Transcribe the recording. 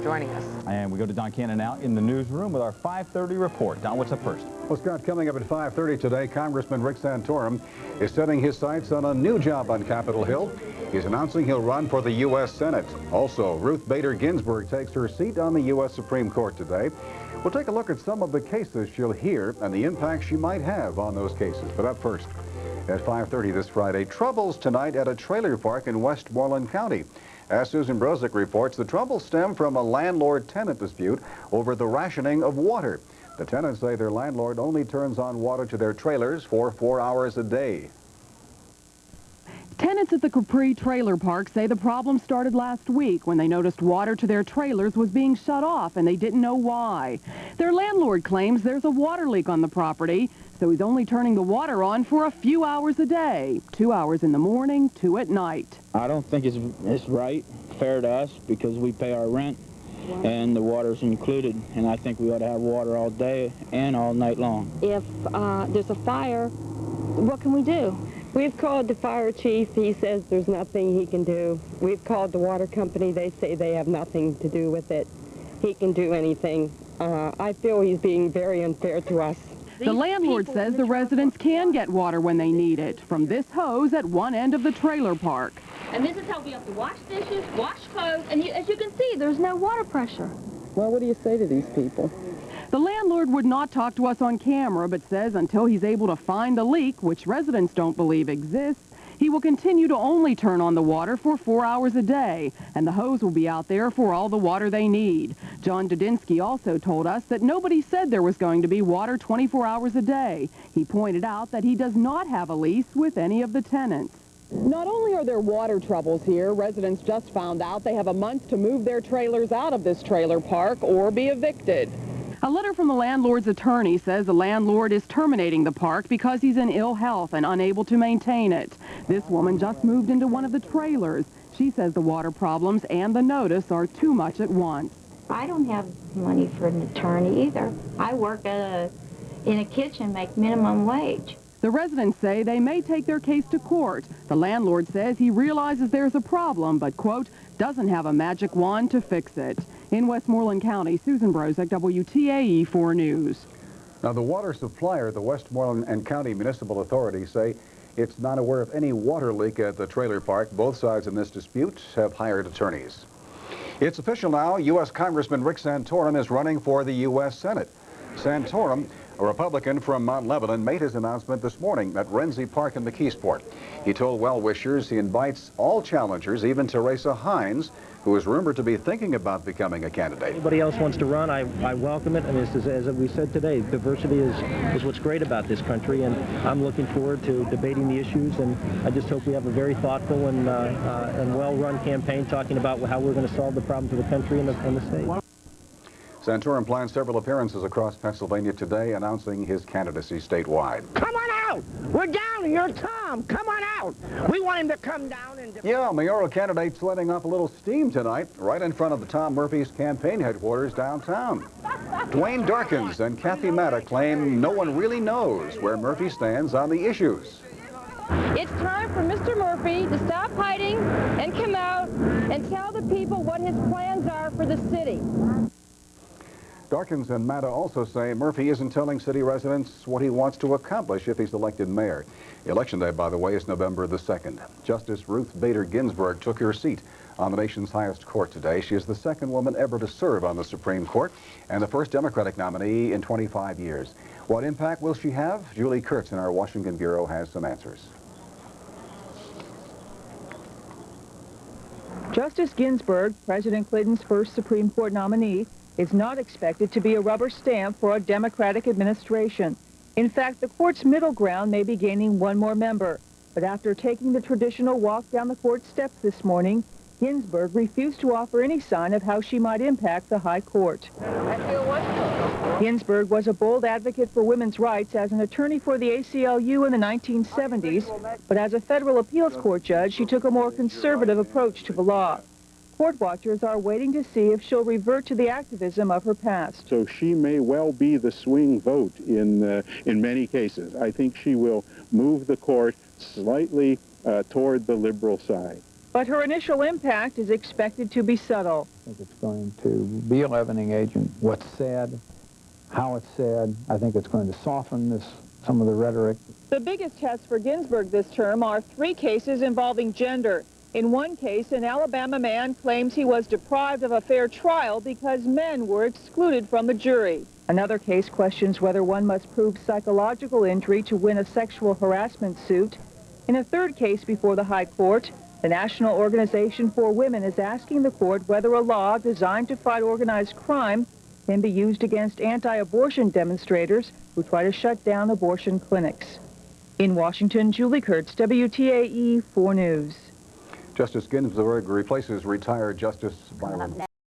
joining us. And we go to Don Cannon now in the newsroom with our 5:30 report. Don, what's up first? Well, Scott, coming up at 5:30 today, Congressman Rick Santorum is setting his sights on a new job on Capitol Hill. He's announcing he'll run for the U.S. Senate. Also, Ruth Bader Ginsburg takes her seat on the U.S. Supreme Court today. We'll take a look at some of the cases she'll hear and the impact she might have on those cases. But up first, at 5:30 this Friday, troubles tonight at a trailer park in Westmoreland County. As Susan Brozick reports, the troubles stem from a landlord-tenant dispute over the rationing of water. The tenants say their landlord only turns on water to their trailers for 4 hours a day. Tenants at the Capri Trailer Park say the problem started last week when they noticed water to their trailers was being shut off and they didn't know why. Their landlord claims there's a water leak on the property, so he's only turning the water on for a few hours a day, 2 hours in the morning, 2 at night. I don't think it's right, fair to us, because we pay our rent and the water's included, and I think we ought to have water all day and all night long. If there's a fire, what can we do? We've called the fire chief. He says there's nothing he can do. We've called the water company. They say they have nothing to do with it. He can do anything. I feel he's being very unfair to us. The landlord says the residents can get water when they need it from this hose at one end of the trailer park. And this is how we have to wash dishes, wash clothes, and as you can see, there's no water pressure. Well, what do you say to these people? The landlord would not talk to us on camera, but says until he's able to find the leak, which residents don't believe exists, he will continue to only turn on the water for 4 hours a day, and the hose will be out there for all the water they need. John Dudinsky also told us that nobody said there was going to be water 24 hours a day. He pointed out that he does not have a lease with any of the tenants. Not only are there water troubles here, residents just found out they have a month to move their trailers out of this trailer park or be evicted. A letter from the landlord's attorney says the landlord is terminating the park because he's in ill health and unable to maintain it. This woman just moved into one of the trailers. She says the water problems and the notice are too much at once. I don't have money for an attorney either. I work in a kitchen, make minimum wage. The residents say they may take their case to court. The landlord says he realizes there's a problem, but, quote, doesn't have a magic wand to fix it. In Westmoreland County, Susan Brozick, WTAE-4 News. Now, the water supplier, the Westmoreland and County Municipal Authority, say it's not aware of any water leak at the trailer park. Both sides in this dispute have hired attorneys. It's official now. U.S. Congressman Rick Santorum is running for the U.S. Senate. Santorum, a Republican from Mount Lebanon, made his announcement this morning at Renzi Park in McKeesport. He told well-wishers he invites all challengers, even Teresa Hines, who is rumored to be thinking about becoming a candidate. Anybody else wants to run, I welcome it. And as we said today, diversity is what's great about this country, and I'm looking forward to debating the issues, and I just hope we have a very thoughtful and well-run campaign talking about how we're going to solve the problems of the country and the state. Santorum plans several appearances across Pennsylvania today, announcing his candidacy statewide. Come on out! We're down here, Tom! Come on out! We want him to come down and... Yeah, mayoral candidates letting off a little steam tonight, right in front of the Tom Murphy's campaign headquarters downtown. Dwayne Darkins and Kathy Matta claim no one really knows where Murphy stands on the issues. It's time for Mr. Murphy to stop hiding and come out and tell the people what his plans are for the city. Darkins and Matta also say Murphy isn't telling city residents what he wants to accomplish if he's elected mayor. Election day, by the way, is November the 2nd. Justice Ruth Bader Ginsburg took her seat on the nation's highest court today. She is the second woman ever to serve on the Supreme Court and the first Democratic nominee in 25 years. What impact will she have? Julie Kurtz in our Washington Bureau has some answers. Justice Ginsburg, President Clinton's first Supreme Court nominee, is not expected to be a rubber stamp for a Democratic administration. In fact, the court's middle ground may be gaining one more member. But after taking the traditional walk down the court steps this morning, Ginsburg refused to offer any sign of how she might impact the high court. Ginsburg was a bold advocate for women's rights as an attorney for the ACLU in the 1970s, but as a federal appeals court judge, she took a more conservative approach to the law. Court watchers are waiting to see if she'll revert to the activism of her past. So she may well be the swing vote in many cases. I think she will move the court slightly toward the liberal side. But her initial impact is expected to be subtle. think it's going to be a leavening agent. What's said, how it's said, I think it's going to soften some of the rhetoric. The biggest tests for Ginsburg this term are 3 cases involving gender. In one case, an Alabama man claims he was deprived of a fair trial because men were excluded from the jury. Another case questions whether one must prove psychological injury to win a sexual harassment suit. In a third case before the High Court, the National Organization for Women is asking the court whether a law designed to fight organized crime can be used against anti-abortion demonstrators who try to shut down abortion clinics. In Washington, Julie Kurtz, WTAE 4 News. Justice Ginsburg replaces retired Justice Byron.